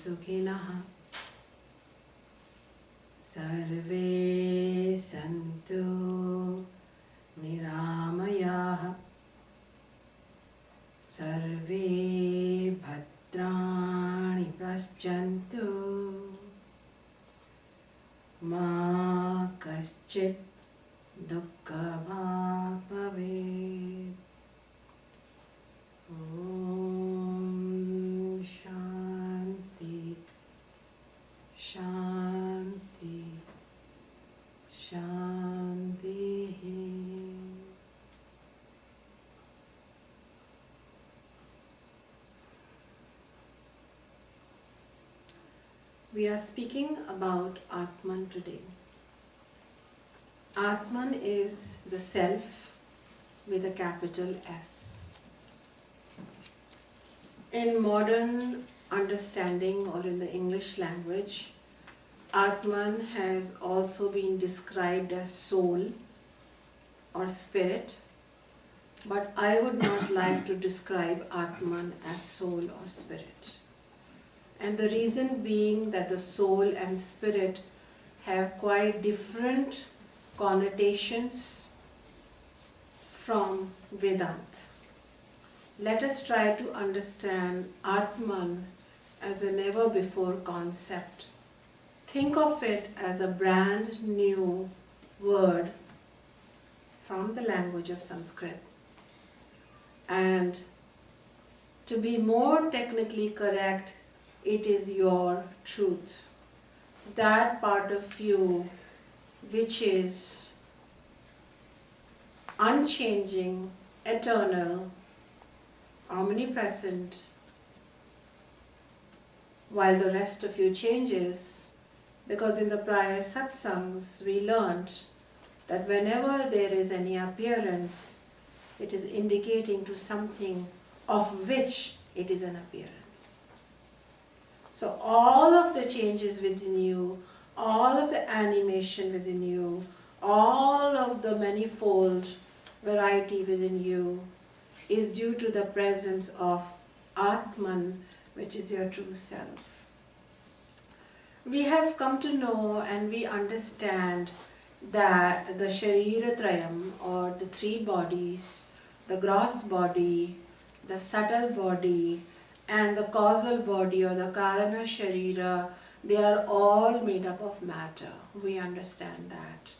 sukhinah sarve santu niramayah sarve bhadrani paschyantu ma kaschit dukkha bhavet. Om Shanti Shanti Shanti. We are speaking about Atman today. Atman is the self with a capital S. In modern understanding or in the English language, Atman has also been described as soul or spirit, but I would not like to describe Atman as soul or spirit. And the reason being that the soul and spirit have quite different connotations from Vedanta. Let us try to understand Atman as a never before concept. Think of it as a brand new word from the language of Sanskrit. And to be more technically correct, it is your truth. That part of you which is unchanging, eternal, omnipresent, while the rest of you changes, because in the prior satsangs we learned that whenever there is any appearance, it is indicating to something of which it is an appearance. So all of the changes within you, all of the animation within you, all of the manifold variety within you is due to the presence of Atman, which is your true self. We have come to know and we understand that the Sharira Trayam, or the three bodies, the gross body, the subtle body, and the causal body or the Karana Sharira, they are all made up of matter. We understand that.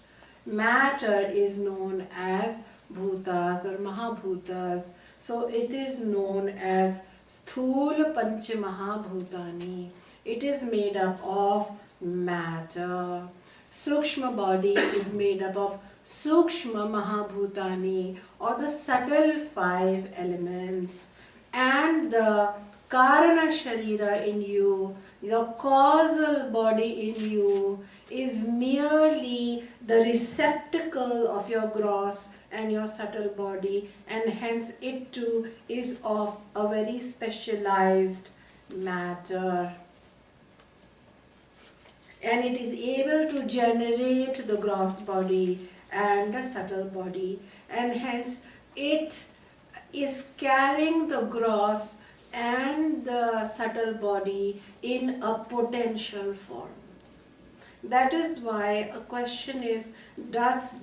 Matter is known as bhutas or mahabhutas. So it is known as sthula pancha mahabhutani. It is made up of matter. Sukshma body is made up of sukshma mahabhutani, or the subtle five elements. And the Karana Sharira in you, the causal body in you, is merely the receptacle of your gross and your subtle body, and hence it too is of a very specialized matter. And it is able to generate the gross body and the subtle body, and hence it is carrying the gross and the subtle body in a potential form. That is why a question is, does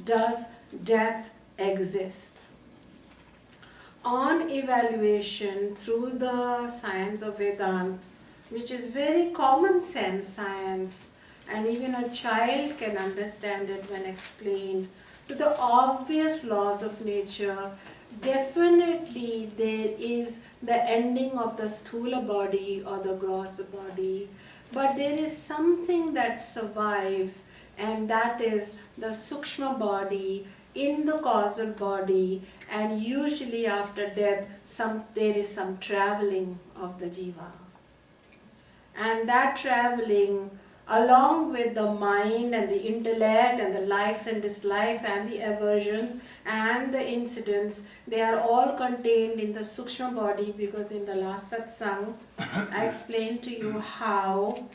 death exist? On evaluation through the science of Vedanta, which is very common sense science, and even a child can understand it when explained, to the obvious laws of nature, definitely there is the ending of the sthula body or the gross body, but there is something that survives, and that is the sukshma body in the causal body, and usually after death there is some traveling of the jiva. And that traveling, along with the mind and the intellect and the likes and dislikes and the aversions and the incidents, they are all contained in the sukshma body, because in the last satsang I explained to you how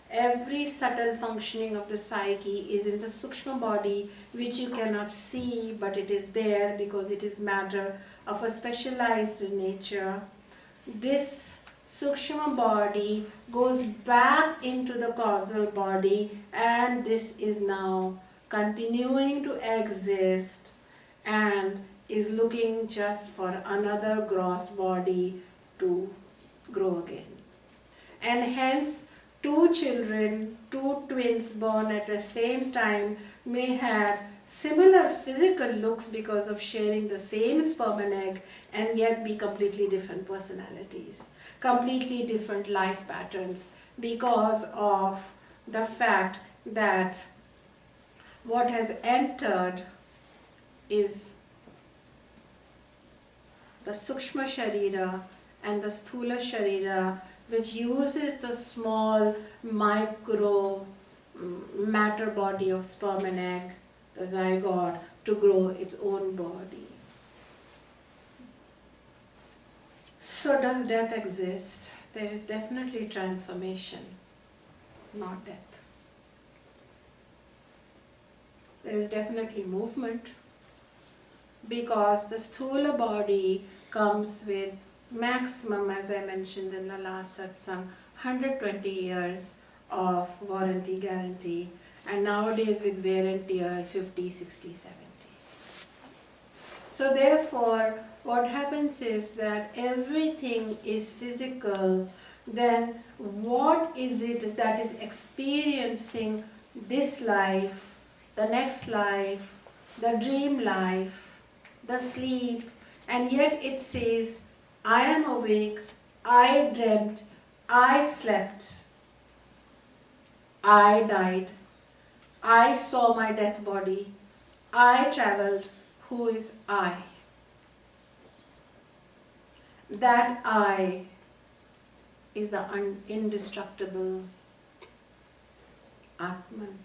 every subtle functioning of the psyche is in the sukshma body, which you cannot see, but it is there because it is matter of a specialized nature. This Sukshma body goes back into the causal body, and this is now continuing to exist and is looking just for another gross body to grow again. And hence, two children, two twins born at the same time may have similar physical looks because of sharing the same sperm and egg, and yet be completely different personalities, completely different life patterns, because of the fact that what has entered is the Sukshma Sharira and the Sthula Sharira, which uses the small micro matter body of sperm and egg, the zygote, to grow its own body. So does death exist? There is definitely transformation, not death. There is definitely movement, because the sthula body comes with maximum, as I mentioned in the last satsang, 120 years of warranty guarantee, and nowadays with wear and tear 50, 60, 70. So therefore, what happens is that everything is physical. Then what is it that is experiencing this life, the next life, the dream life, the sleep, and yet it says, I am awake, I dreamt, I slept, I died, I saw my death body, I travelled. Who is I? That I is the indestructible Atman.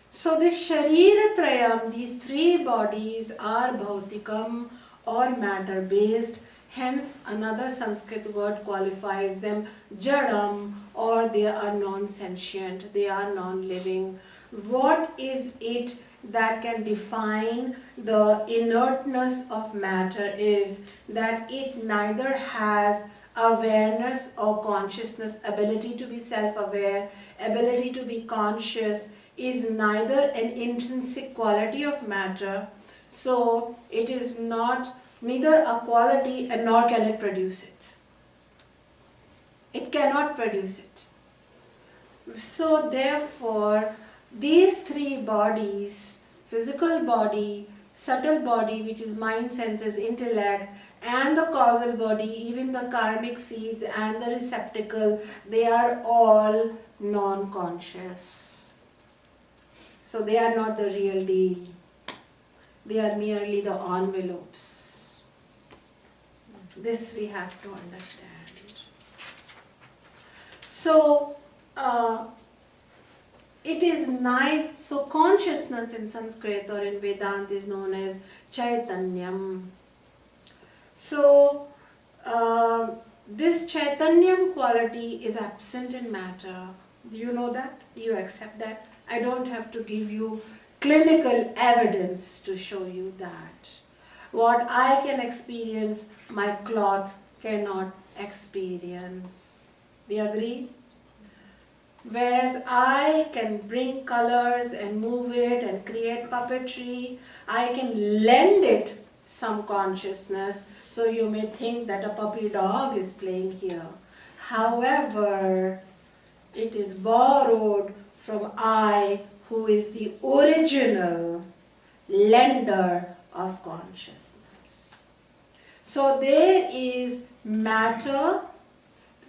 So this Sharira Trayam, these three bodies are Bhautikam or matter based, hence another Sanskrit word qualifies them Jadam, or they are non-sentient, they are non-living. What is it that can define the inertness of matter is that it neither has awareness or consciousness, ability to be self-aware, ability to be conscious, is neither an intrinsic quality of matter, so it is not neither a quality and nor can it produce it. It cannot produce it. So therefore, these three bodies, physical body, subtle body, which is mind, senses, intellect, and the causal body, even the karmic seeds and the receptacle, they are all non-conscious. So they are not the real deal. They are merely the envelopes. This we have to understand. So, it is night. So consciousness in Sanskrit or in Vedanta is known as Chaitanyam. So this Chaitanyam quality is absent in matter. Do you know that? Do you accept that? I don't have to give you clinical evidence to show you that. What I can experience, my cloth cannot experience. We agree? Whereas I can bring colors and move it and create puppetry, I can lend it some consciousness, so you may think that a puppy dog is playing here. However, it is borrowed from I, who is the original lender of consciousness. So there is matter,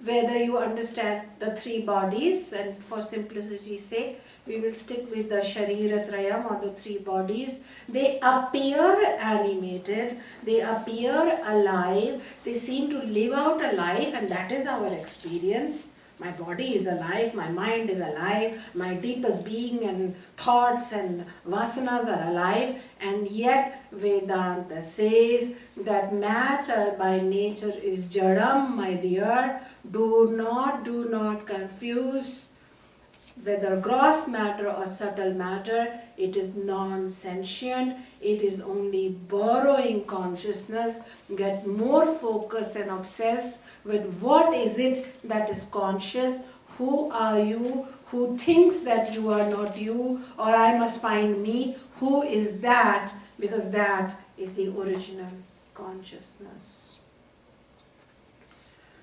whether you understand the three bodies, and for simplicity's sake, we will stick with the Sharira Trayam, or the three bodies. They appear animated, they appear alive, they seem to live out a life, and that is our experience. My body is alive, my mind is alive, my deepest being and thoughts and vasanas are alive, and yet Vedanta says that matter by nature is jadam, my dear. Do not confuse whether gross matter or subtle matter, it is non-sentient. It is only borrowing consciousness, get more focused and obsessed with what is it that is conscious, who are you, who thinks that you are not you, or I must find me, who is that, because that is the original consciousness.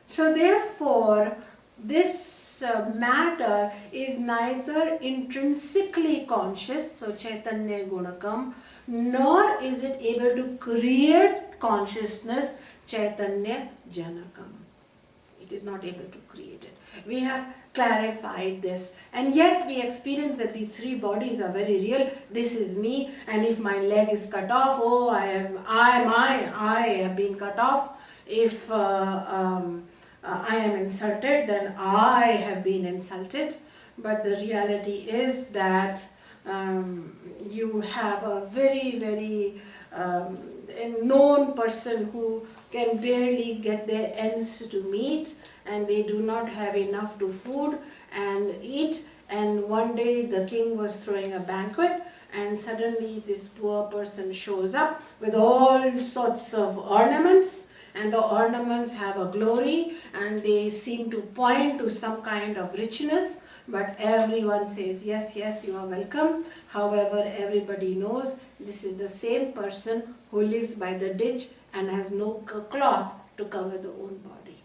So therefore, this matter is neither intrinsically conscious, so Chaitanya Gunakam, nor is it able to create consciousness, Chaitanya Janakam. It is not able to create it. We have clarified this, and yet we experience that these three bodies are very real. This is me, and if my leg is cut off, oh, I have been cut off. If I am insulted, then I have been insulted. But the reality is that you have a very, very known person who can barely get their ends to meet, and they do not have enough to food and eat. And one day the king was throwing a banquet, and suddenly this poor person shows up with all sorts of ornaments, and the ornaments have a glory and they seem to point to some kind of richness, but everyone says, yes, yes, you are welcome. However, everybody knows this is the same person who lives by the ditch and has no cloth to cover the own body.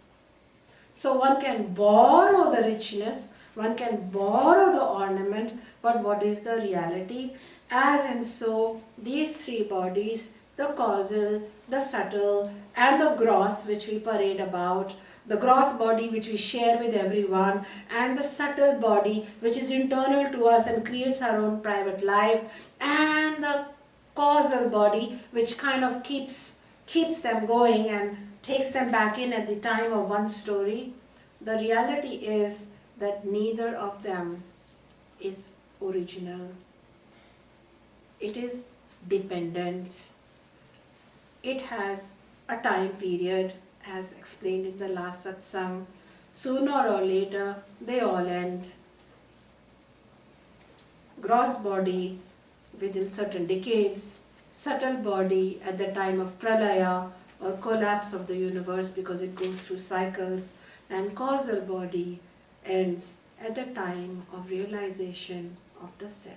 So one can borrow the richness, one can borrow the ornament, but what is the reality? As and so, these three bodies, the causal, the subtle, and the gross, which we parade about, the gross body which we share with everyone, and the subtle body which is internal to us and creates our own private life, and the causal body which kind of keeps them going and takes them back in at the time of one story. The reality is that neither of them is original. It is dependent. It has a time period, as explained in the last satsang. Sooner or later, they all end. Gross body within certain decades, subtle body at the time of pralaya or collapse of the universe because it goes through cycles, and causal body ends at the time of realization of the self.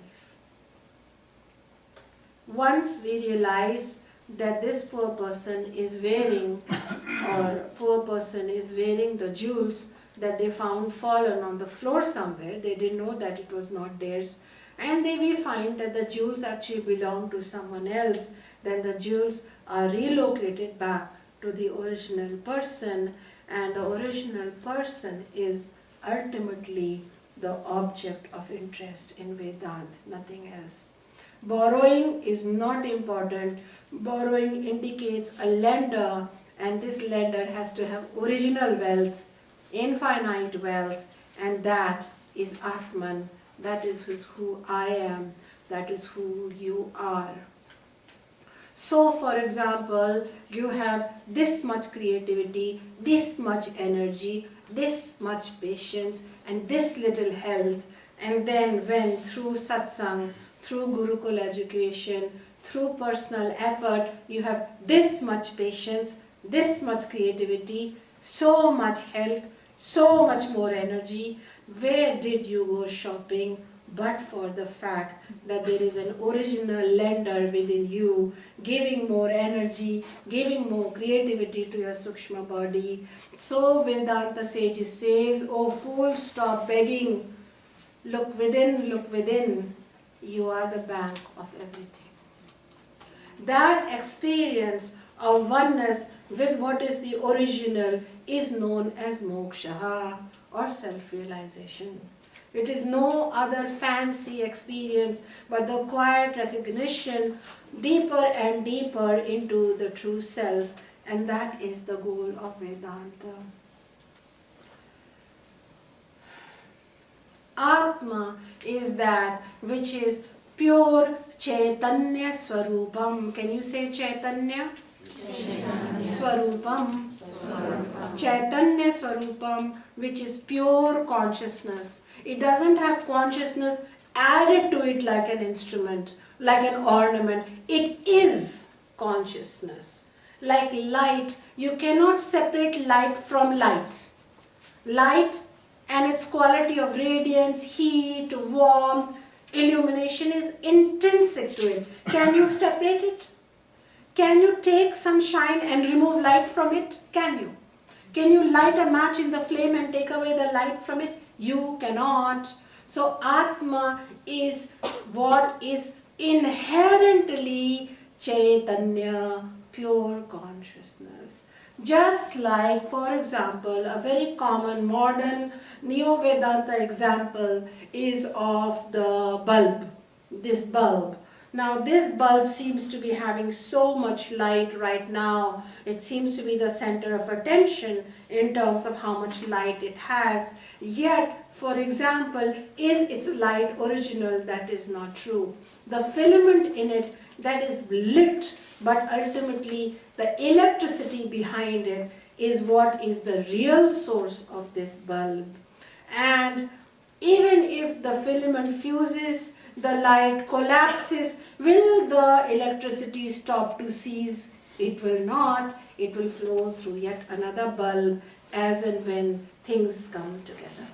Once we realize that this poor person is wearing, or poor person is wearing the jewels that they found fallen on the floor somewhere, they didn't know that it was not theirs, and then we find that the jewels actually belong to someone else, then the jewels are relocated back to the original person, and the original person is ultimately the object of interest in Vedanta, nothing else. Borrowing is not important. Borrowing indicates a lender, and this lender has to have original wealth, infinite wealth, and that is Atman. That is who I am. That is who you are. So, for example, you have this much creativity, this much energy, this much patience, and this little health, and then when through satsang, through Gurukul education, through personal effort, you have this much patience, this much creativity, so much health, so much more energy. Where did you go shopping but for the fact that there is an original lender within you, giving more energy, giving more creativity to your Sukshma body? So Vedanta sage says, oh fool, stop begging. Look within, look within. You are the bank of everything. That experience of oneness with what is the original is known as moksha or self-realization. It is no other fancy experience but the quiet recognition deeper and deeper into the true self, and that is the goal of Vedanta. Atma is that which is pure Chaitanya Swarupam. Can you say Chaitanya? Chaitanya. Swarupam. Chaitanya Swarupam, which is pure consciousness. It doesn't have consciousness added to it like an instrument, like an ornament. It is consciousness. Like light, you cannot separate light from light. Light and its quality of radiance, heat, warmth, illumination is intrinsic to it. Can you separate it? Can you take sunshine and remove light from it? Can you? Can you light a match in the flame and take away the light from it? You cannot. So Atma is what is inherently Chaitanya, pure consciousness. Just like, for example, a very common modern Neo-Vedanta example is of the bulb, this bulb. Now this bulb seems to be having so much light right now. It seems to be the center of attention in terms of how much light it has. Yet, for example, is its light original? That is not true. The filament in it that is lit, but ultimately the electricity behind it is what is the real source of this bulb. And even if the filament fuses, the light collapses, will the electricity stop to cease? It will not. It will flow through yet another bulb as and when things come together.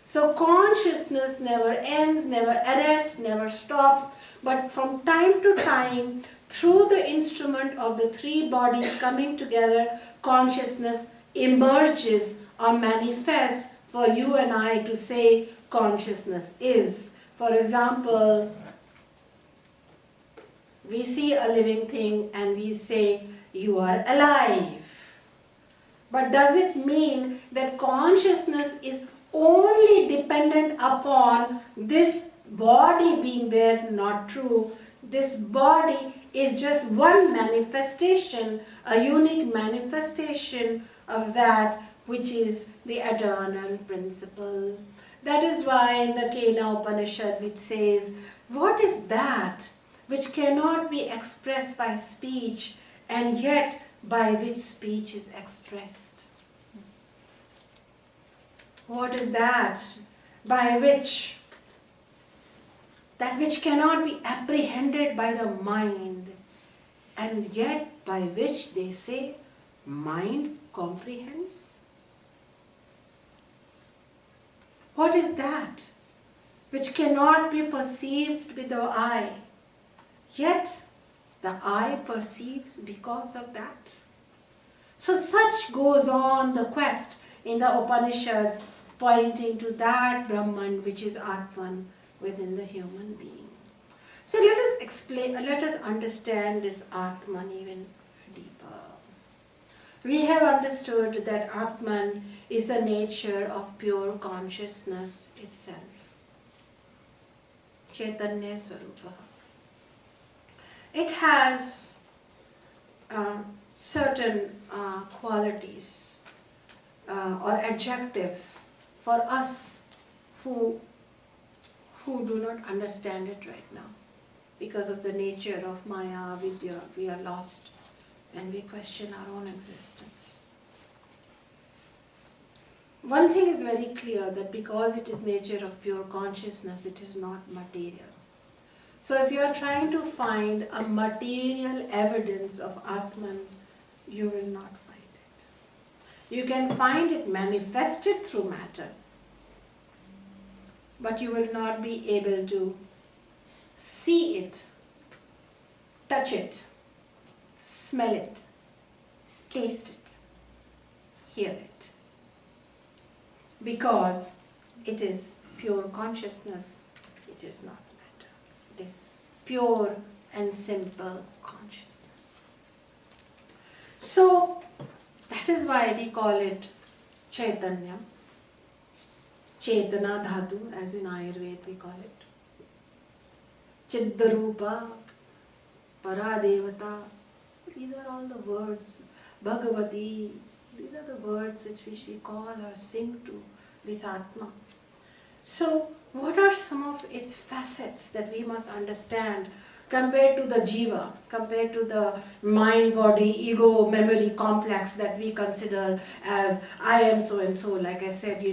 So consciousness never ends, never arrests, never stops, but from time to time, through the instrument of the three bodies coming together, consciousness emerges or manifests for you and I to say consciousness is. For example, we see a living thing and we say, you are alive. But does it mean that consciousness is only dependent upon this body being there? Not true. This body is just one manifestation, a unique manifestation of that which is the eternal principle. That is why in the Kena Upanishad it says, what is that which cannot be expressed by speech and yet by which speech is expressed? What is that by which, that which cannot be apprehended by the mind and yet by which they say mind comprehends? What is that which cannot be perceived with the eye, yet the eye perceives because of that? So such goes on the quest in the Upanishads, pointing to that Brahman which is Atman within the human being. So let us explain, let us understand this Atman even deeper. We have understood that Atman is the nature of pure consciousness itself. Chaitanya Swarupa. It has certain qualities or adjectives for us who do not understand it right now. Because of the nature of Maya, Vidya, we are lost and we question our own existence. One thing is very clear, that because it is nature of pure consciousness, it is not material. So if you are trying to find a material evidence of Atman, you will not find it. You can find it manifested through matter, but you will not be able to see it, touch it, smell it, taste it, hear it. Because it is pure consciousness, it is not matter. It is pure and simple consciousness. So, that is why we call it Chaitanya. Chetana Dhatu, as in Ayurveda we call it. Chiddarupa, Paradevata, these are all the words. Bhagavati, these are the words which we call or sing to this Atma. So, what are some of its facets that we must understand compared to the jiva, compared to the mind, body, ego, memory complex that we consider as I am so and so. Like I said,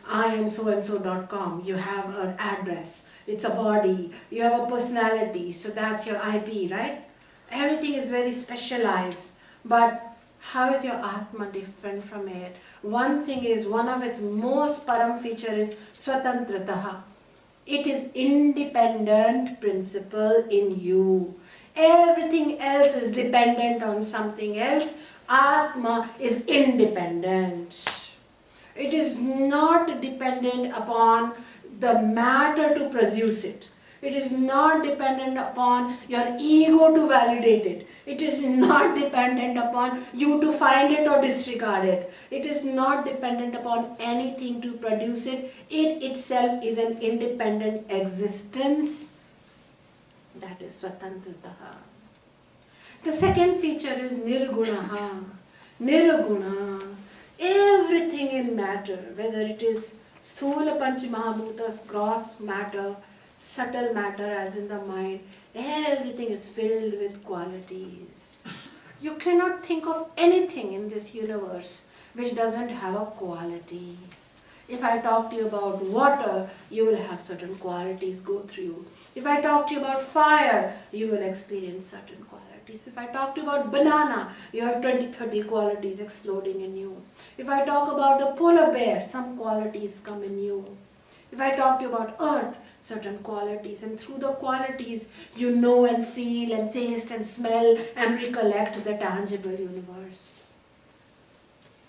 I am so and so.com. You have an address, it's a body, you have a personality, so that's your IP, right? Everything is very specialized. But how is your Atma different from it? One thing is, one of its most param feature is swatantrataha. It is independent principle in you. Everything else is dependent on something else. Atma is independent. It is not dependent upon the matter to produce it. It is not dependent upon your ego to validate it. It is not dependent upon you to find it or disregard it. It is not dependent upon anything to produce it. It itself is an independent existence. That is Swatantrataha. The second feature is Nirgunaha. Nirguna. Everything in matter, whether it is Sthula Panchamahabhutas, gross matter, subtle matter as in the mind, everything is filled with qualities. You cannot think of anything in this universe which doesn't have a quality. If I talk to you about water, you will have certain qualities go through you. If I talk to you about fire, you will experience certain qualities. If I talk to you about banana, you have 20-30 qualities exploding in you. If I talk about the polar bear, some qualities come in you. If I talk to you about earth, certain qualities, and through the qualities you know and feel and taste and smell and recollect the tangible universe.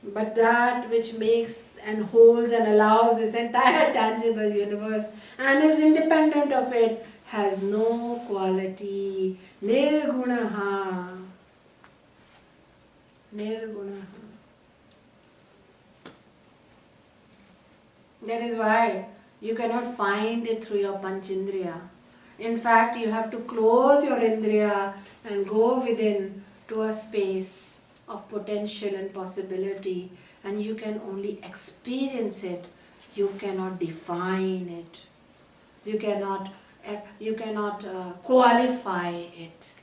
But that which makes and holds and allows this entire tangible universe and is independent of it has no quality. Nirgunaha. Nirgunaha. That is why you cannot find it through your Panchindriya. In fact, you have to close your Indriya and go within to a space of potential and possibility, and you can only experience it. You cannot define it. You cannot qualify it.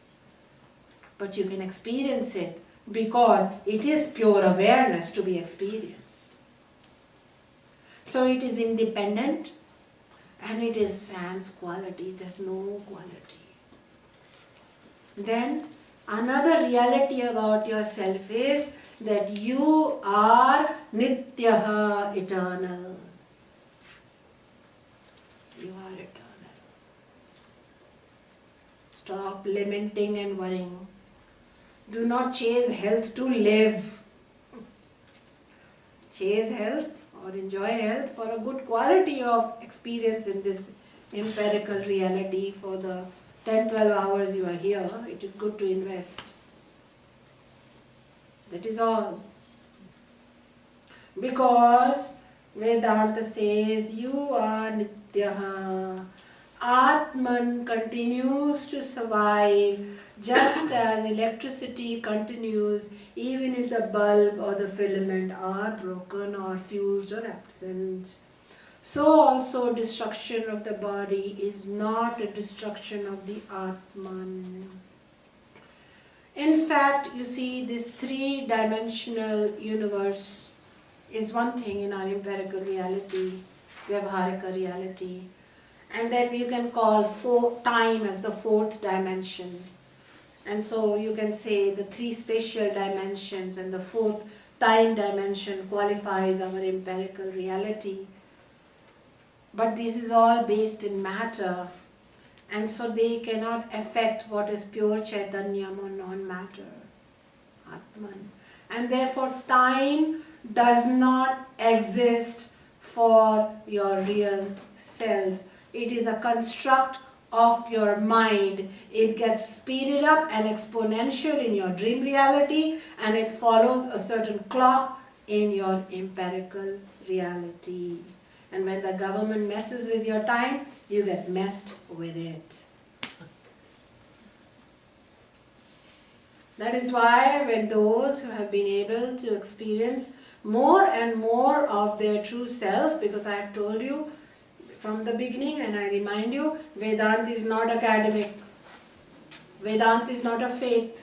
But you can experience it because it is pure awareness to be experienced. So it is independent and it is sans quality, there's no quality. Then another reality about yourself is that you are nityaha, eternal. You are eternal. Stop lamenting and worrying. Do not chase health to live. Chase health or enjoy health for a good quality of experience in this empirical reality. For the 10-12 hours you are here, it is good to invest. That is all. Because Vedanta says you are nityaha. Atman continues to survive just as electricity continues even if the bulb or the filament are broken or fused or absent. So also destruction of the body is not a destruction of the Atman. In fact, you see, this three-dimensional universe is one thing in our empirical reality, Vyavaharika reality. And then you can call time as the fourth dimension. And so you can say the three spatial dimensions and the fourth time dimension qualifies our empirical reality. But this is all based in matter, and so they cannot affect what is pure Chaitanyam or non-matter, Atman. And therefore time does not exist for your real self. It is a construct of your mind. It gets speeded up and exponential in your dream reality, and it follows a certain clock in your empirical reality. And when the government messes with your time, you get messed with it. That is why when those who have been able to experience more and more of their true self, because I have told you from the beginning and I remind you, Vedanta is not academic. Vedanta is not a faith.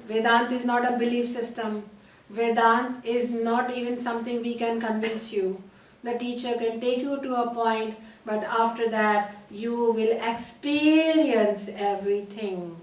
Vedanta is not a belief system. Vedanta is not even something we can convince you. The teacher can take you to a point, but after that you will experience everything.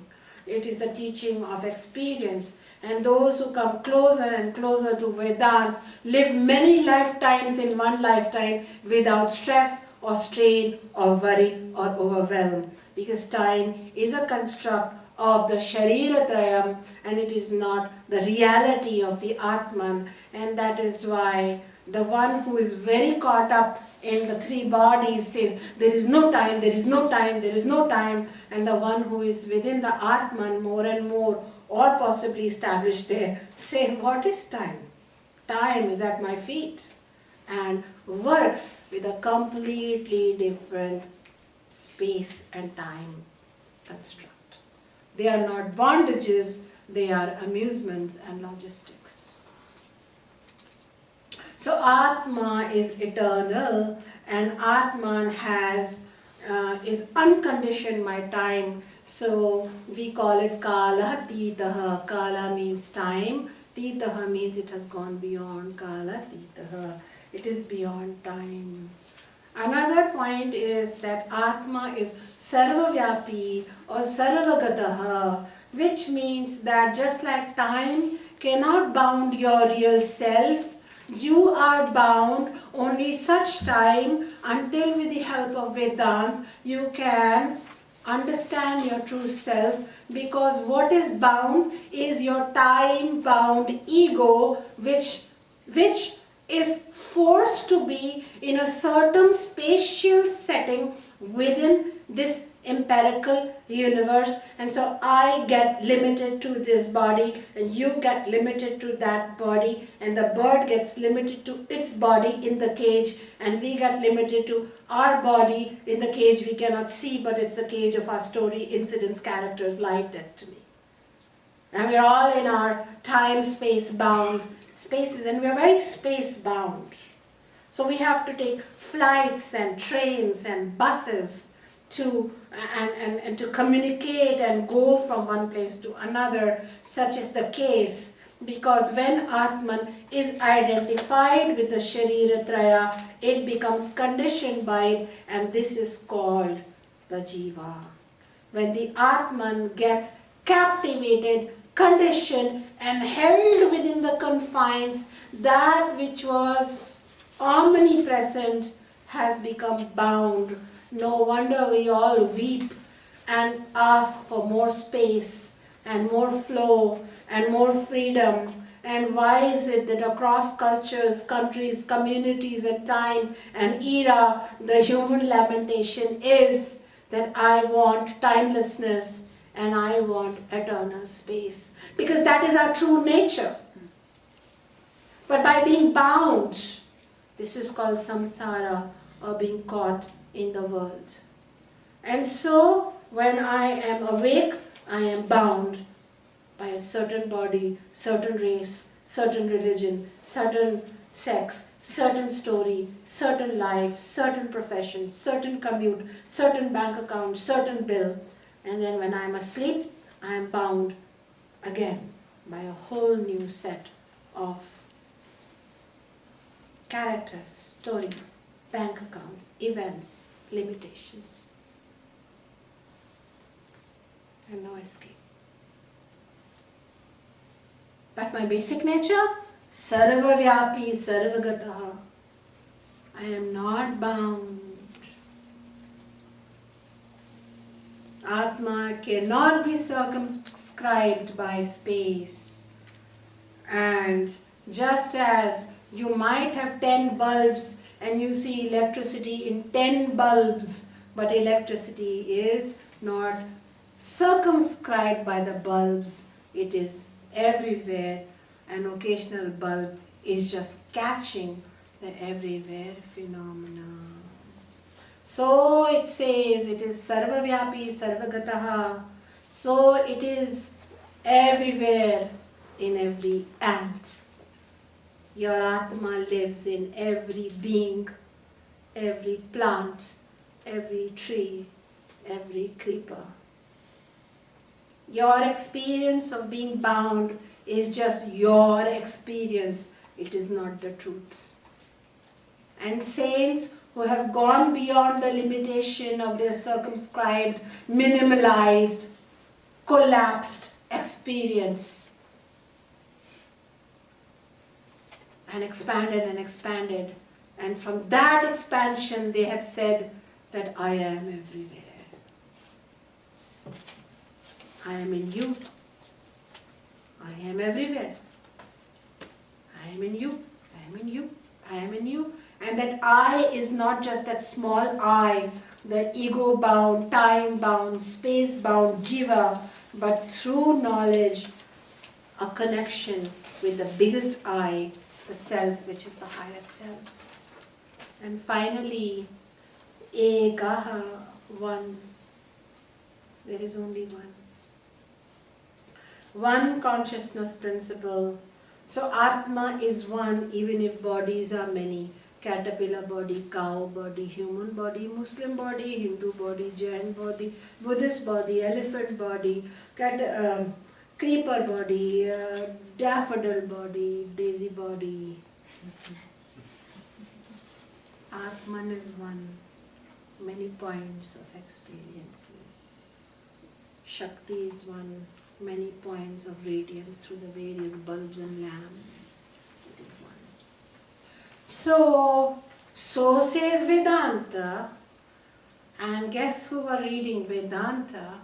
It is the teaching of experience. And those who come closer and closer to Vedanta live many lifetimes in one lifetime without stress or strain or worry or overwhelm. Because time is a construct of the Shariratrayam and it is not the reality of the Atman. And that is why the one who is very caught up in the three bodies says, there is no time, there is no time, there is no time. And the one who is within the Atman more and more, or possibly established there, say, what is time? Time is at my feet. And works with a completely different space and time construct. They are not bondages, they are amusements and logistics. So Atma is eternal and Atman is unconditioned by time. So we call it Kala Titaha. Kala means time. Titaha means it has gone beyond. Kala Titaha. It is beyond time. Another point is that Atma is Sarvavyapi or Sarvagataha, which means that just like time cannot bound your real self, you are bound only such time until with the help of Vedanta you can understand your true self, because what is bound is your time bound ego which is forced to be in a certain spatial setting within this empirical universe. And so I get limited to this body and you get limited to that body, and the bird gets limited to its body in the cage, and we get limited to our body in the cage we cannot see, but it's the cage of our story, incidents, characters, life, destiny. And we're all in our time-space bound spaces, and we're very space-bound. So we have to take flights and trains and buses to and to communicate and go from one place to another. Such is the case, because when Atman is identified with the Shariratraya, it becomes conditioned by it, and this is called the Jiva. When the Atman gets captivated, conditioned and held within the confines, that which was omnipresent has become bound. No wonder we all weep and ask for more space and more flow and more freedom. And why is it that across cultures, countries, communities and time and era, the human lamentation is that I want timelessness and I want eternal space, because that is our true nature. But by being bound, this is called samsara, or being caught in the world. And so when I am awake, I am bound by a certain body, certain race, certain religion, certain sex, certain story, certain life, certain profession, certain commute, certain bank account, certain bill. And then when I am asleep, I am bound again by a whole new set of characters, stories, bank accounts, events, limitations. And no escape. But my basic nature, sarvavyapi, sarvagataha. I am not bound. Atma cannot be circumscribed by space. And just as you might have 10 bulbs and you see electricity in 10 bulbs, but electricity is not circumscribed by the bulbs, it is everywhere. An occasional bulb is just catching the everywhere phenomena. So it says it is sarvavyapi, sarvagataha. So it is everywhere, in every ant. Your Atma lives in every being, every plant, every tree, every creeper. Your experience of being bound is just your experience. It is not the truth. And saints who have gone beyond the limitation of their circumscribed, minimalized, collapsed experience and expanded. And from that expansion they have said that I am everywhere. I am in you. I am everywhere. I am in you. I am in you. I am in you. And that I is not just that small I, the ego-bound, time-bound, space-bound jiva, but through knowledge, a connection with the biggest I, the self, which is the higher self. And finally, ekaha, one. There is only one. One consciousness principle. So Atma is one even if bodies are many. Caterpillar body, cow body, human body, Muslim body, Hindu body, Jain body, Buddhist body, elephant body, creeper body, daffodil body, daisy body. Atman is one, many points of experiences. Shakti is one, many points of radiance through the various bulbs and lamps. It is one. So says Vedanta, and guess who were reading Vedanta?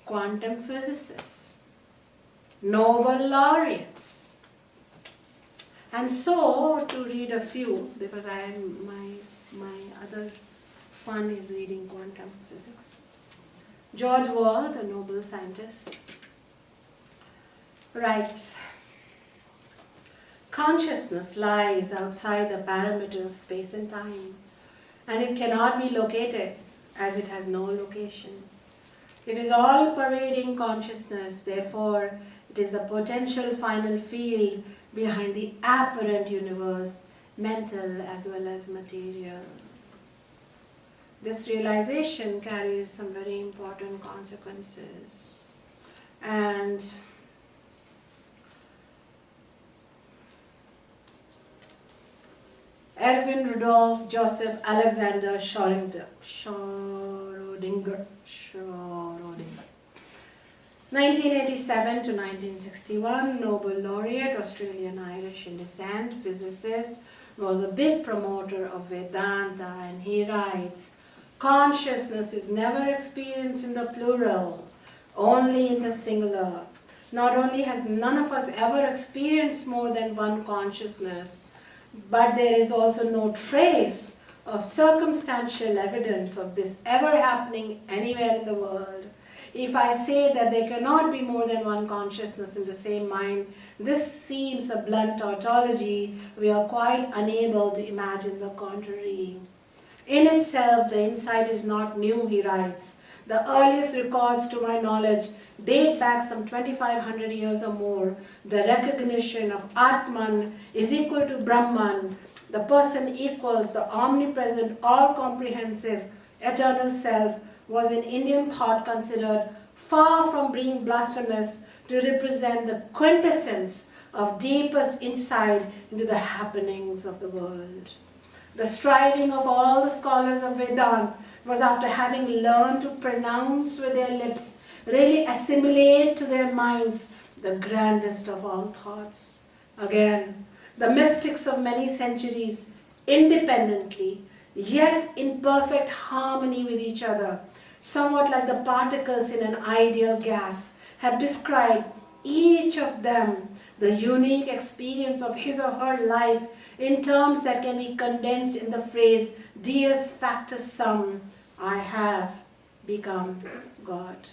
Quantum physicists, Nobel laureates. And so, to read a few, because my other fun is reading quantum physics. George Wald, a Nobel scientist, writes, consciousness lies outside the parameter of space and time, and it cannot be located as it has no location. It is all-pervading consciousness, therefore it is the potential final field behind the apparent universe, mental as well as material. This realization carries some very important consequences. And Erwin Rudolf Joseph Alexander Schrödinger, 1987 to 1961, Nobel laureate, Australian-Irish in descent, physicist, was a big promoter of Vedanta, and he writes, consciousness is never experienced in the plural, only in the singular. Not only has none of us ever experienced more than one consciousness, but there is also no trace of circumstantial evidence of this ever happening anywhere in the world. If I say that there cannot be more than one consciousness in the same mind, this seems a blunt tautology. We are quite unable to imagine the contrary. In itself, the insight is not new, he writes. The earliest records, to my knowledge, date back some 2,500 years or more. The recognition of Atman is equal to Brahman. The person equals the omnipresent, all-comprehensive, eternal self was in Indian thought considered far from being blasphemous to represent the quintessence of deepest insight into the happenings of the world. The striving of all the scholars of Vedanta was, after having learned to pronounce with their lips, really assimilate to their minds the grandest of all thoughts. Again, the mystics of many centuries, independently, yet in perfect harmony with each other, somewhat like the particles in an ideal gas, have described each of them the unique experience of his or her life in terms that can be condensed in the phrase Deus factus sum, I have become God.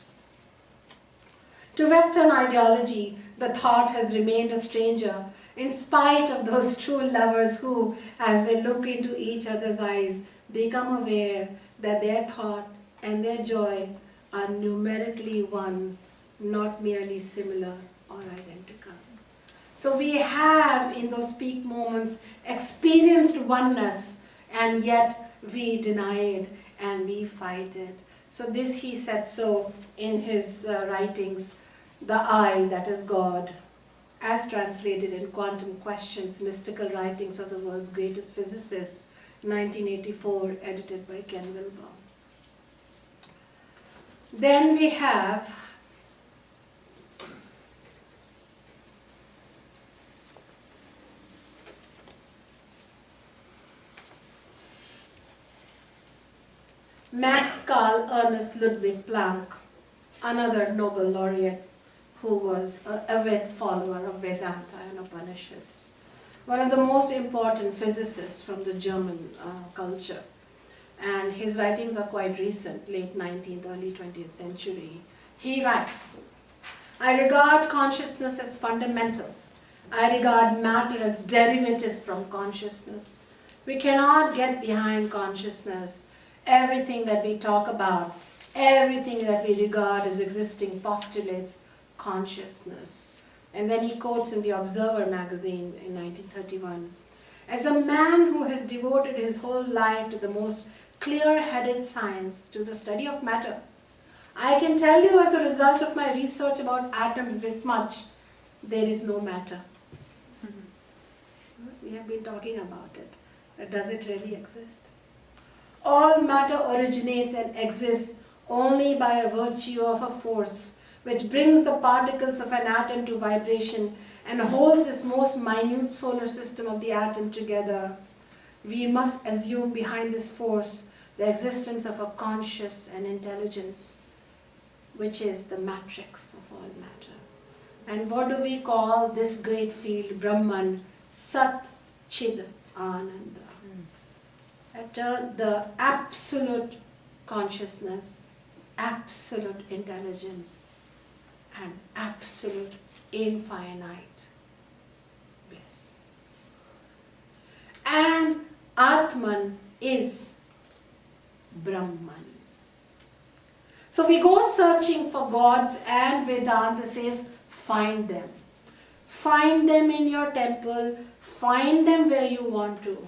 To Western ideology, the thought has remained a stranger, in spite of those true lovers who, as they look into each other's eyes, become aware that their thought and their joy are numerically one, not merely similar or identical. So we have, in those peak moments, experienced oneness, and yet we deny it and we fight it. So this he said so in his writings, The I, that is God, as translated in Quantum Questions, Mystical Writings of the World's Greatest Physicists, 1984, edited by Ken Wilber. Then we have Max Carl Ernst Ludwig Planck, another Nobel laureate who was an avid follower of Vedanta and Upanishads. One of the most important physicists from the German culture. And his writings are quite recent, late 19th, early 20th century. He writes, I regard consciousness as fundamental. I regard matter as derivative from consciousness. We cannot get behind consciousness. Everything that we talk about, everything that we regard as existing postulates consciousness. And then he quotes in the Observer magazine in 1931, as a man who has devoted his whole life to the most clear-headed science, to the study of matter, I can tell you as a result of my research about atoms this much, there is no matter. We have been talking about it, but does it really exist? All matter originates and exists only by a virtue of a force which brings the particles of an atom to vibration and holds this most minute solar system of the atom together. We must assume behind this force the existence of a conscious and intelligence, which is the matrix of all matter. And what do we call this great field, Brahman? Sat Chid Ananda. The absolute consciousness, absolute intelligence, and absolute infinite bliss. And Atman is Brahman. So we go searching for gods, and Vedanta says, find them. Find them in your temple, find them where you want to.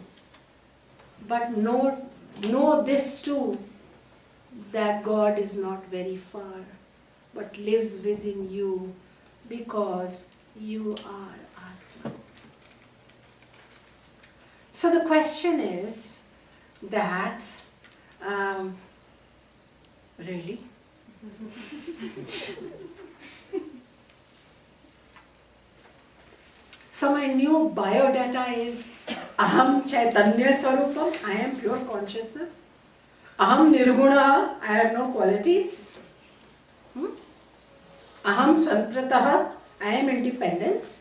But know this too, that God is not very far, but lives within you because you are Atman. So the question is that, really? So my new biodata is Aham Chaitanya Swarupam, I am pure consciousness. Aham Nirguna, I have no qualities. Aham Swantrataha, I am independent.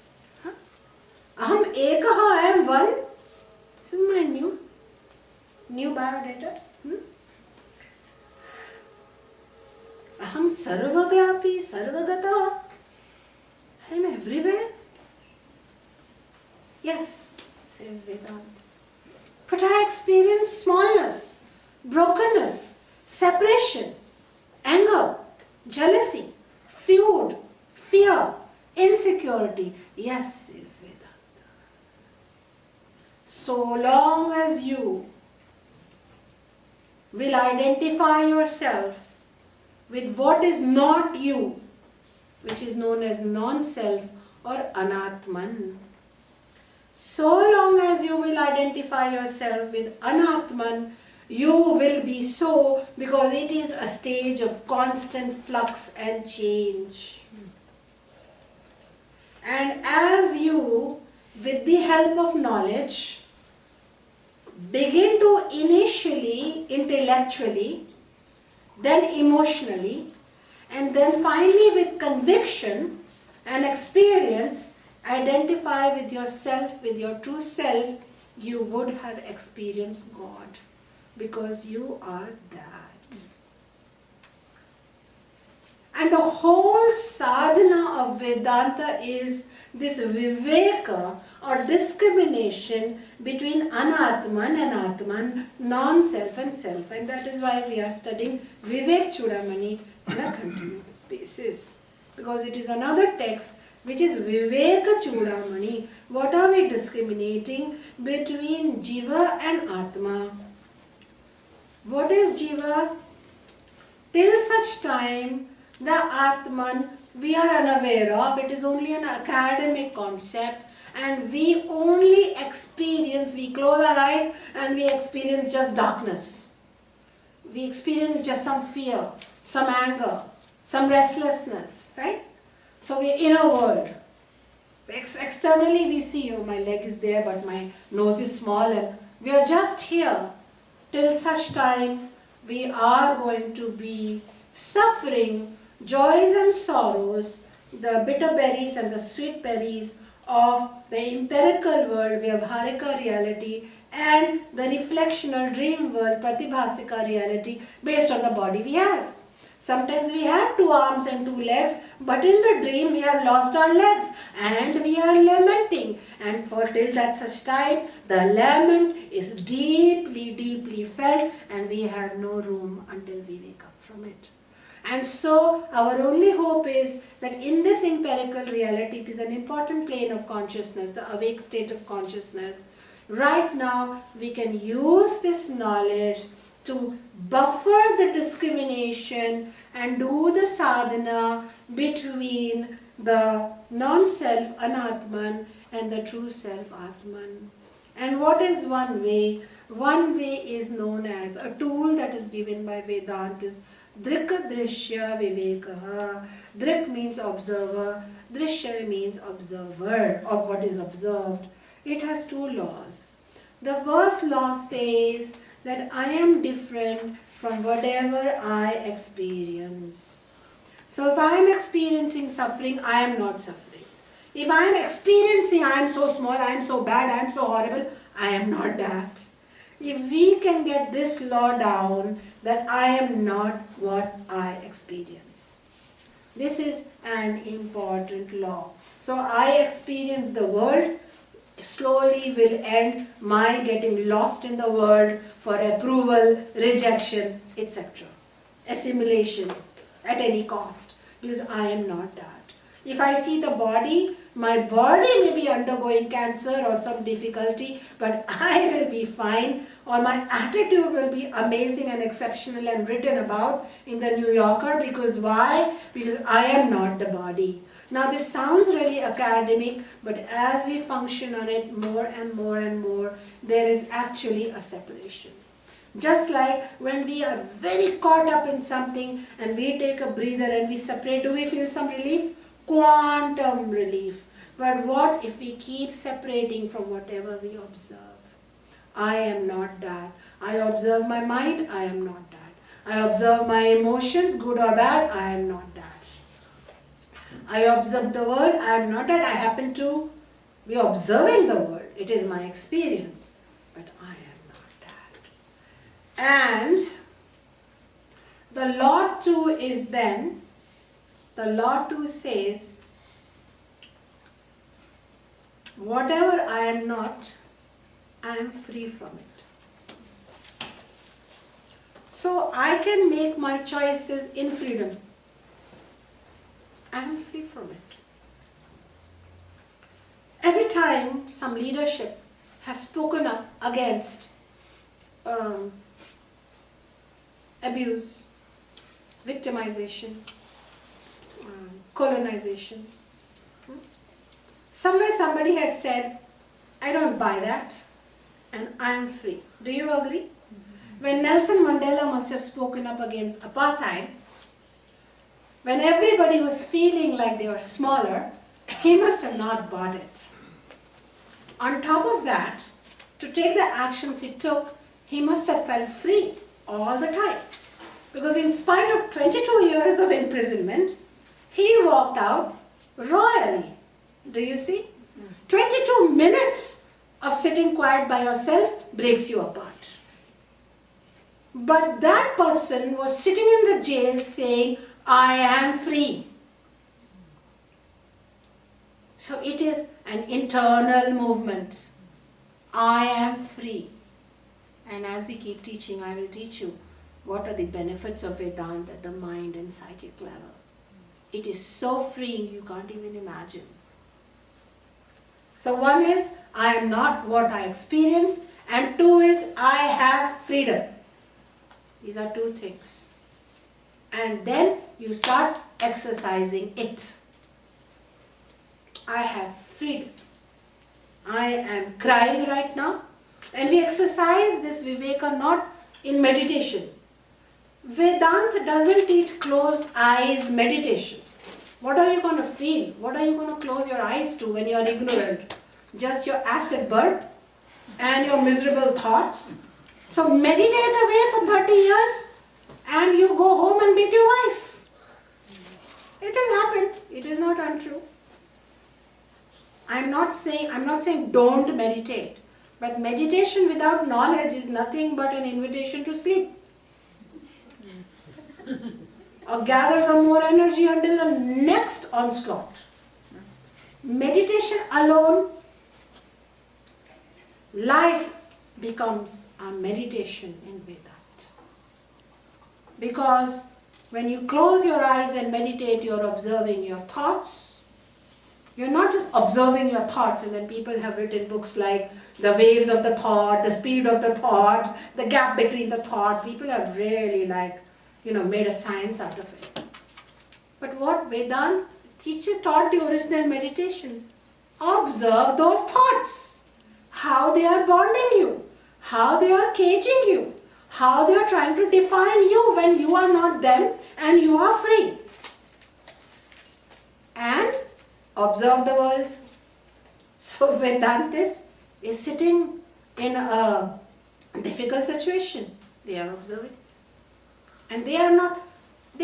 Aham Ekaha, I am one. This is my new biodata. Aham Sarvavyapi, Sarvagata, I am everywhere. Yes, says Vedanta. But I experience smallness, brokenness, separation, anger, jealousy, feud, fear, insecurity. Yes, says Vedanta. So long as you will identify yourself with what is not you, which is known as non-self or anatman, so long as you will identify yourself with anatman, you will be so, because it is a stage of constant flux and change. And as you, with the help of knowledge, begin to initially intellectually, then emotionally, and then finally with conviction and experience, identify with yourself, with your true self, you would have experienced God, because you are that. And the whole sadhana of Vedanta is this viveka or discrimination between anatman and atman, non-self and self. And that is why we are studying Vivek Chudamani on a continuous basis. Because it is another text which is Viveka Chudamani. What are we discriminating between Jiva and Atma? What is Jiva? Till such time, the Atman we are unaware of, it is only an academic concept, and we only experience, we close our eyes and we experience just darkness. We experience just some fear, some anger, some restlessness, right? So we are in a world. Externally we see, oh, my leg is there but my nose is small, and we are just here. Till such time we are going to be suffering joys and sorrows, the bitter berries and the sweet berries of the empirical world, Vyavharika reality, and the reflectional dream world, Pratibhasika reality, based on the body we have. Sometimes we have 2 arms and 2 legs, but in the dream we have lost our legs and we are lamenting. And for till that such time, the lament is deeply, deeply felt, and we have no room until we wake up from it. And so our only hope is that in this empirical reality, it is an important plane of consciousness, the awake state of consciousness. Right now, we can use this knowledge to buffer the discrimination and do the sadhana between the non-self anatman and the true self atman. And what is one way? One way is known as a tool that is given by Vedanta is Drika Drishya Vivekaha. Drik means observer, Drishya means observer of what is observed. It has 2 laws. The first law says that I am different from whatever I experience. So if I am experiencing suffering, I am not suffering. If I am experiencing I am so small, I am so bad, I am so horrible, I am not that. If we can get this law down, that I am not what I experience. This is an important law. So I experience the world, slowly will end my getting lost in the world for approval, rejection, etc. Assimilation at any cost, because I am not that. If I see the body, my body may be undergoing cancer or some difficulty, but I will be fine, or my attitude will be amazing and exceptional and written about in the New Yorker. Because why? Because I am not the body. Now this sounds really academic, but as we function on it more and more and more, there is actually a separation. Just like when we are very caught up in something and we take a breather and we separate, do we feel some relief? Quantum relief. But what if we keep separating from whatever we observe? I am not that. I observe my mind, I am not that. I observe my emotions, good or bad, I am not that. I observe the world, I am not that. I happen to be observing the world. It is my experience, but I am not that. And the law 2 is then, the law 2 says, whatever I am not, I am free from it. So I can make my choices in freedom. I am free from it. Every time some leadership has spoken up against abuse, victimization, colonization, somewhere somebody has said, I don't buy that and I am free. Do you agree? When Nelson Mandela must have spoken up against apartheid, when everybody was feeling like they were smaller, he must have not bought it. On top of that, to take the actions he took, he must have felt free all the time. Because in spite of 22 years of imprisonment, he walked out royally. Do you see? 22 minutes of sitting quiet by yourself breaks you apart. But that person was sitting in the jail saying, I am free. So it is an internal movement. I am free. And as we keep teaching, I will teach you what are the benefits of Vedanta at the mind and psychic level. It is so freeing you can't even imagine. So one is, I am not what I experience, and 2 is, I have freedom. These are 2 things. And then you start exercising it. I have freedom. I am crying right now. And we exercise this viveka not in meditation. Vedanta doesn't teach closed eyes meditation. What are you going to feel? What are you going to close your eyes to when you are ignorant? Just your acid burp and your miserable thoughts. So meditate away for 30 years and you go home and beat your wife. It has happened. It is not untrue. I'm not saying don't meditate. But meditation without knowledge is nothing but an invitation to sleep. Or gather some more energy until the next onslaught. Meditation alone, life becomes a meditation in Vedanta. Because when you close your eyes and meditate, you're observing your thoughts. You're not just observing your thoughts, and then people have written books like The Waves of the Thought, The Speed of the Thought, The Gap Between the Thought. People have really made a science out of it. But what Vedanta teacher taught the original meditation, observe those thoughts, how they are bonding you, how they are caging you, how they are trying to define you when you are not them and you are free. And observe the world. So Vedantis is sitting in a difficult situation. They are observing. And they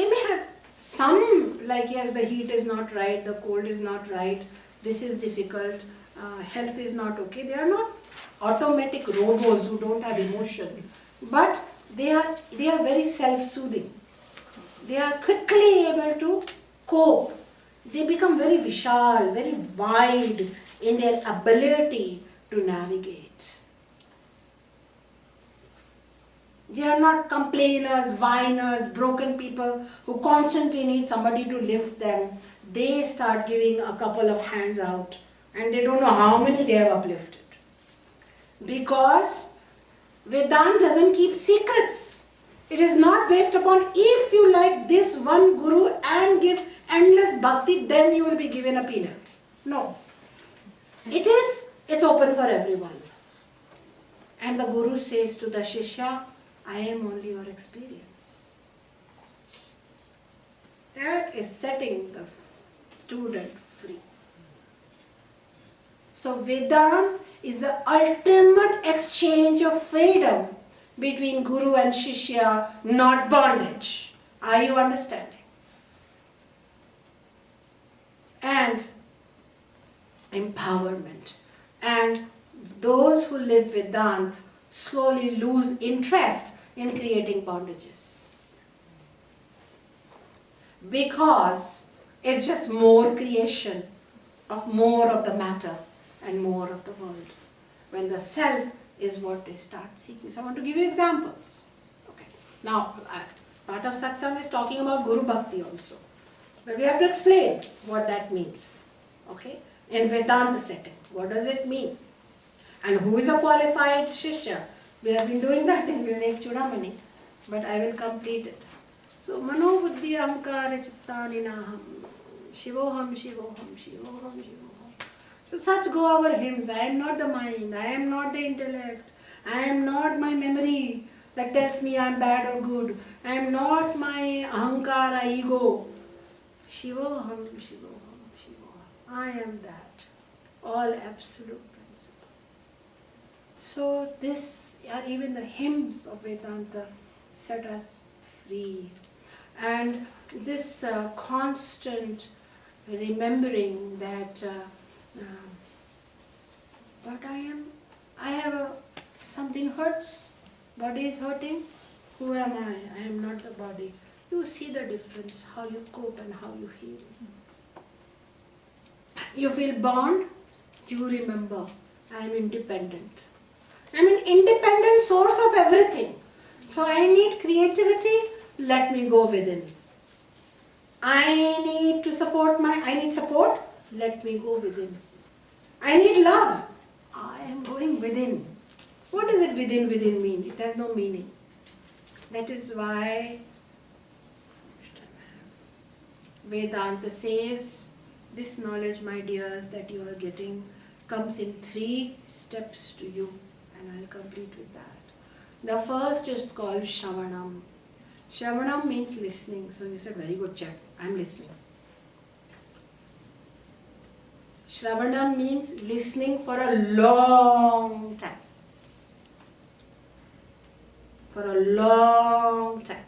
may have some, yes, the heat is not right, the cold is not right, this is difficult, health is not okay. They are not automatic robots who don't have emotion. But they are very self-soothing. They are quickly able to cope. They become very vishal, very wide in their ability to navigate. They are not complainers, whiners, broken people who constantly need somebody to lift them. They start giving a couple of hands out and they don't know how many they have uplifted. Because Vedanta doesn't keep secrets. It is not based upon if you like this one guru and give endless bhakti, then you will be given a peanut. No. It's open for everyone. And the guru says to the shishya, I am only your experience. That is setting the student free. So Vedanta is the ultimate exchange of freedom between guru and shishya, not bondage. Are you understanding? And empowerment. And those who live Vedanta slowly lose interest in creating bondages. Because it's just more creation of more of the matter and more of the world. When the self is what they start seeking. So I want to give you examples. Okay. Now, part of satsang is talking about Guru Bhakti also. But we have to explain what that means. Okay? In Vedanta setting, what does it mean? And who is a qualified shishya? We have been doing that in Vivek Chudamani, but I will complete it. So, Mano Buddhi Ahankara Chittani Naham, Shivoham, Shivoham, Shivoham, Shivoham. So such go our hymns. I am not the mind, I am not the intellect, I am not my memory that tells me I am bad or good, I am not my Ahankara, ego. Shivoham, Shivoham, Shivoham. I am that. All absolute principle. So this, even the hymns of Vedanta set us free. And this constant remembering that but something hurts, body is hurting, who am I? I am not the body. You see the difference, how you cope and how you heal. You feel bound, you remember, I am independent. I am an independent source of everything. So I need creativity, let me go within. I need support, let me go within. I need love, I am going within. What does it within mean? It has no meaning. That is why Vedanta says, this knowledge, my dears, that you are getting comes in 3 steps to you, and I'll complete with that. The first is called Shravanam. Shravanam means listening. So you said, very good, chap, I'm listening. Shravanam means listening for a long time. For a long time.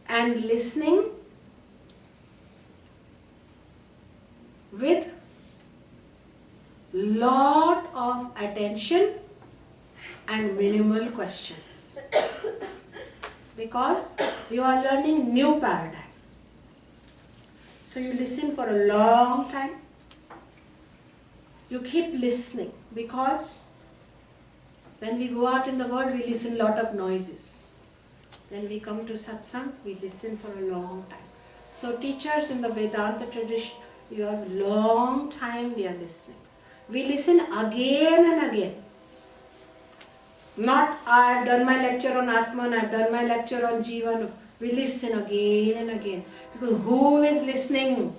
And listening with lot of attention and minimal questions. Because you are learning new paradigm. So you listen for a long time. You keep listening, because when we go out in the world, we listen a lot of noises. When we come to satsang, we listen for a long time. So teachers in the Vedanta tradition, you have long time we are listening. We listen again and again. Not, I have done my lecture on Atman, I have done my lecture on Jivan. We listen again and again. Because who is listening?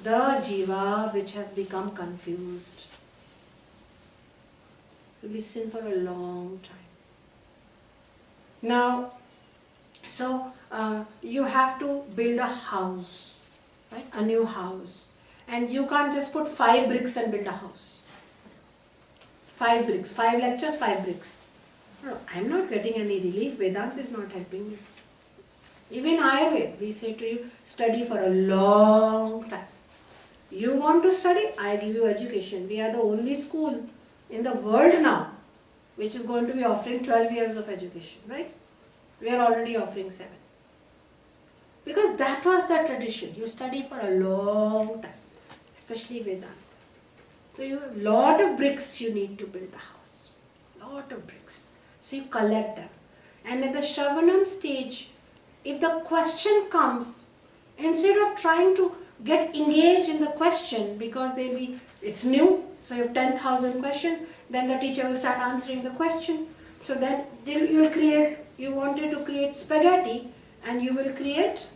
The Jiva which has become confused. Listen for a long time. Now, so you have to build a house, right? A new house. And you can't just put 5 bricks and build a house. 5 bricks, 5 lectures, 5 bricks. No, I'm not getting any relief. Vedanta is not helping me. Even Ayurveda, we say to you, study for a long time. You want to study? I give you education. We are the only school in the world now which is going to be offering 12 years of education, right? We are already offering 7. Because that was the tradition. You study for a long time, especially Vedanta. So you have a lot of bricks you need to build the house. Lot of bricks. So you collect them. And at the Shravanam stage, if the question comes, instead of trying to get engaged in the question, because it's new, so you have 10,000 questions, then the teacher will start answering the question. So then you wanted to create spaghetti, and you will create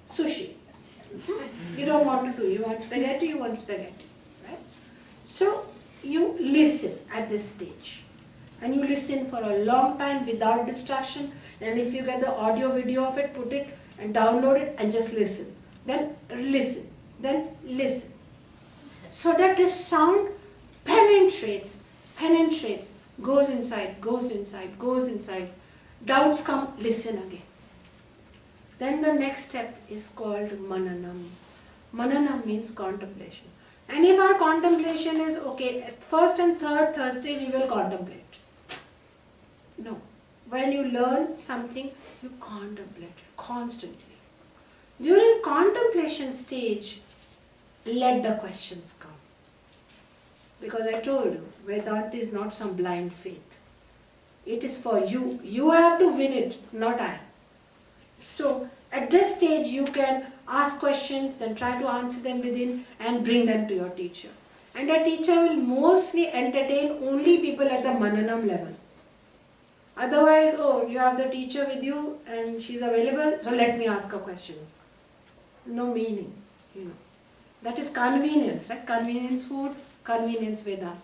sushi. You don't want to do, you want spaghetti, right? So you listen at this stage. And you listen for a long time without distraction. And if you get the audio video of it, put it and download it and just listen. Then listen. Then listen. So that this sound penetrates, goes inside. Doubts come, listen again. Then the next step is called Mananam. Mananam means contemplation. And if our contemplation is okay, at first and third Thursday we will contemplate. No. When you learn something, you contemplate it constantly. During contemplation stage, let the questions come. Because I told you, Vedanta is not some blind faith. It is for you. You have to win it, not I. So, at this stage, you can ask questions, then try to answer them within and bring them to your teacher. And the teacher will mostly entertain only people at the Mananam level. Otherwise, you have the teacher with you and she's available, so let me ask a question. No meaning, That is convenience, right? Convenience food, convenience Vedanta.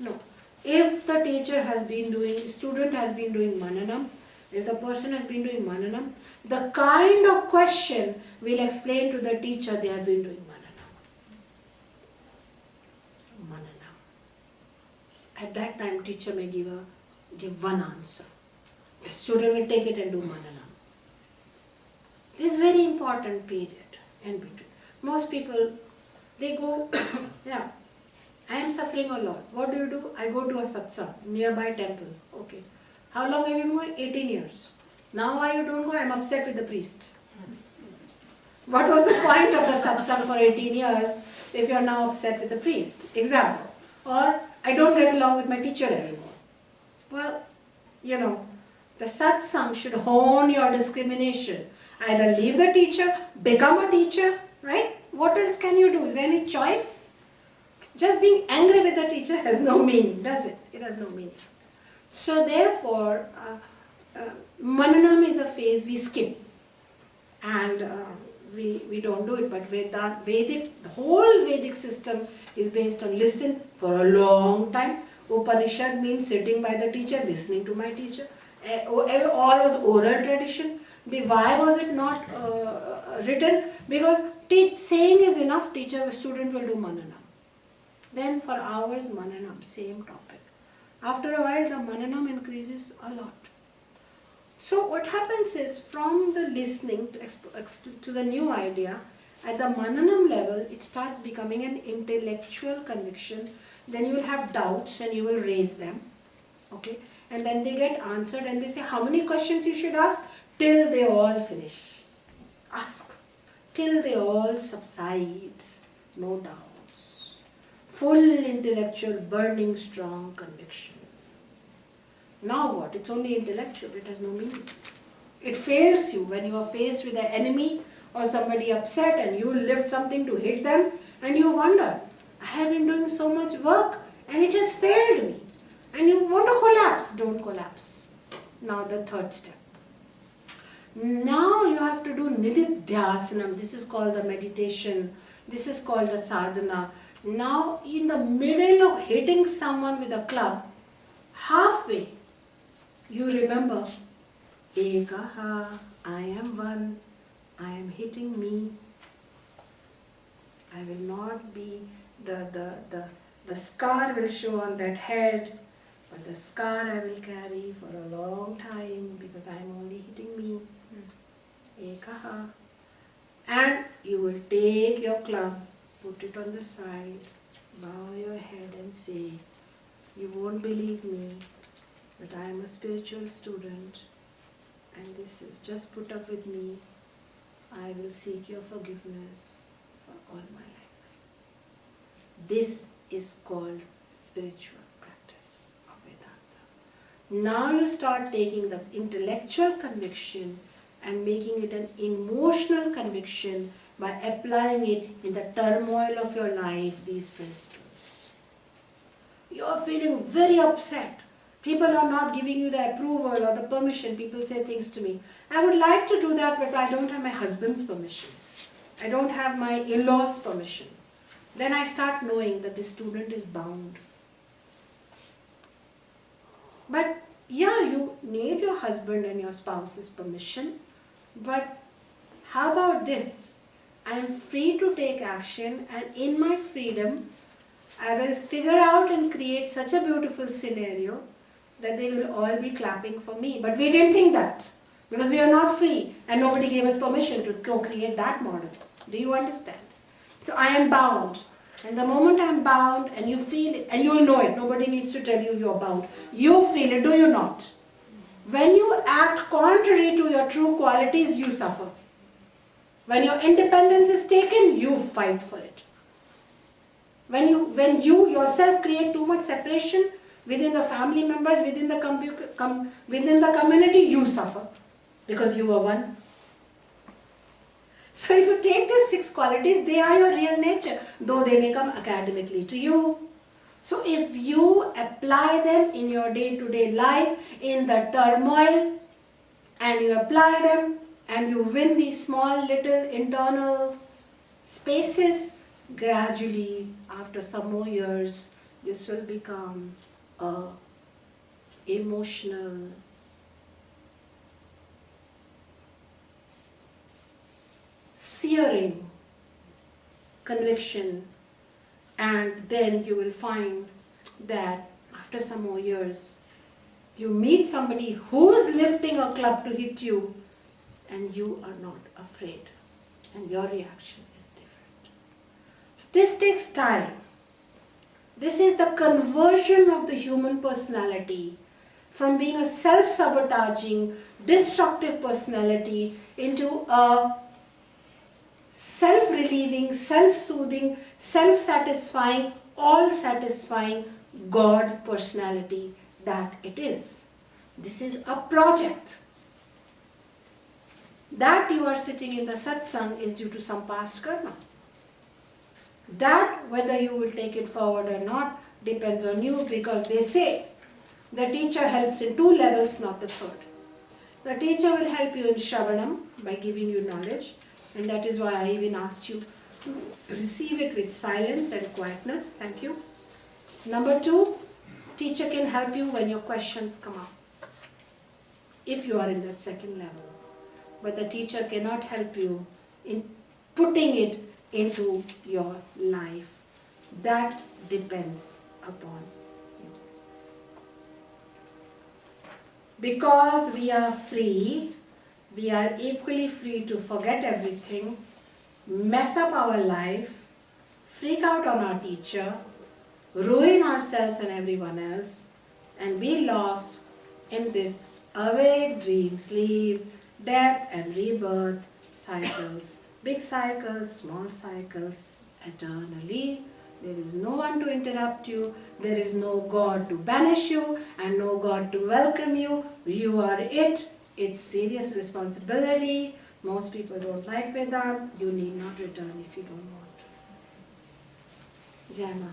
No. If the student has been doing Mananam, if the person has been doing Mananam, the kind of question will explain to the teacher they have been doing Mananam. At that time, teacher may give one answer. The student will take it and do Mananam. This is very important period in between. Most people, they go, yeah, I am suffering a lot. What do? I go to a satsang, nearby temple. Okay. How long have you been going? 18 years. Now why you don't go? I am upset with the priest. What was the point of the satsang for 18 years if you are now upset with the priest? Example. Or I don't get along with my teacher anymore. Well, the satsang should hone your discrimination. Either leave the teacher, become a teacher, right? What else can you do? Is there any choice? Just being angry with the teacher has no meaning, does it? It has no meaning. So therefore, Mananam is a phase we skip. And we don't do it, but Vedic, the whole Vedic system is based on listen for a long time. Upanishad means sitting by the teacher, listening to my teacher. All was oral tradition. Why was it not written? Because saying is enough, student will do mananam. Then for hours mananam, same topic. After a while the mananam increases a lot. So what happens is, from the listening to the new idea, at the mananam level, it starts becoming an intellectual conviction. Then you will have doubts and you will raise them. Okay? And then they get answered and they say, how many questions you should ask? Till they all finish. Ask. Till they all subside. No doubts. Full intellectual, burning, strong conviction. Now what? It's only intellectual, it has no meaning. It fails you when you are faced with an enemy or somebody upset and you lift something to hit them and you wonder, I have been doing so much work and it has failed me. And you want to collapse. Don't collapse. Now the third step. Now you have to do nididhyasanam. This is called the meditation. This is called the sadhana. Now in the middle of hitting someone with a club, halfway, you remember, Ekaha, I am one, I am hitting me. I will not be, the scar will show on that head, but the scar I will carry for a long time because I am only hitting me. Ekaha. And you will take your club, put it on the side, bow your head and say, you won't believe me, but I am a spiritual student and this is just put up with me. I will seek your forgiveness for all my life. This is called spiritual practice of Vedanta. Now you start taking the intellectual conviction and making it an emotional conviction by applying it in the turmoil of your life, these principles. You are feeling very upset. People are not giving you the approval or the permission. People say things to me. I would like to do that, but I don't have my husband's permission. I don't have my in-laws' permission. Then I start knowing that this student is bound. But yeah, you need your husband and your spouse's permission. But how about this? I am free to take action, and in my freedom, I will figure out and create such a beautiful scenario that they will all be clapping for me. But we didn't think that because we are not free and nobody gave us permission to co-create that model. Do you understand? So I am bound. And the moment I am bound and you feel it, and you will know it, nobody needs to tell you you are bound. You feel it, do you not? When you act contrary to your true qualities, you suffer. When your independence is taken, you fight for it. When you yourself create too much separation within the family members, within the community, you suffer because you are one. So if you take these 6 qualities, they are your real nature, though they may come academically to you. So if you apply them in your day-to-day life, in the turmoil, and you apply them, and you win these small little internal spaces, gradually, after some more years, this will become a emotional, searing conviction, and then you will find that after some more years, you meet somebody who's lifting a club to hit you, and you are not afraid, and your reaction is different. So this takes time. This is the conversion of the human personality from being a self-sabotaging, destructive personality into a self-relieving, self-soothing, self-satisfying, all-satisfying God personality that it is. This is a project. That you are sitting in the satsang is due to some past karma. That, whether you will take it forward or not, depends on you, because they say the teacher helps in 2 levels, not the 3rd. The teacher will help you in Shravanam by giving you knowledge. And that is why I even asked you to receive it with silence and quietness. Thank you. Number 2, teacher can help you when your questions come up, if you are in that second level. But the teacher cannot help you in putting it into your life. That depends upon you. Because we are free, we are equally free to forget everything, mess up our life, freak out on our teacher, ruin ourselves and everyone else, and be lost in this awake dream, sleep, death and rebirth cycles. Big cycles, small cycles, eternally. There is no one to interrupt you. There is no God to banish you and no God to welcome you. You are it. It's serious responsibility. Most people don't like Vedanta. You need not return if you don't want. Jai Ma.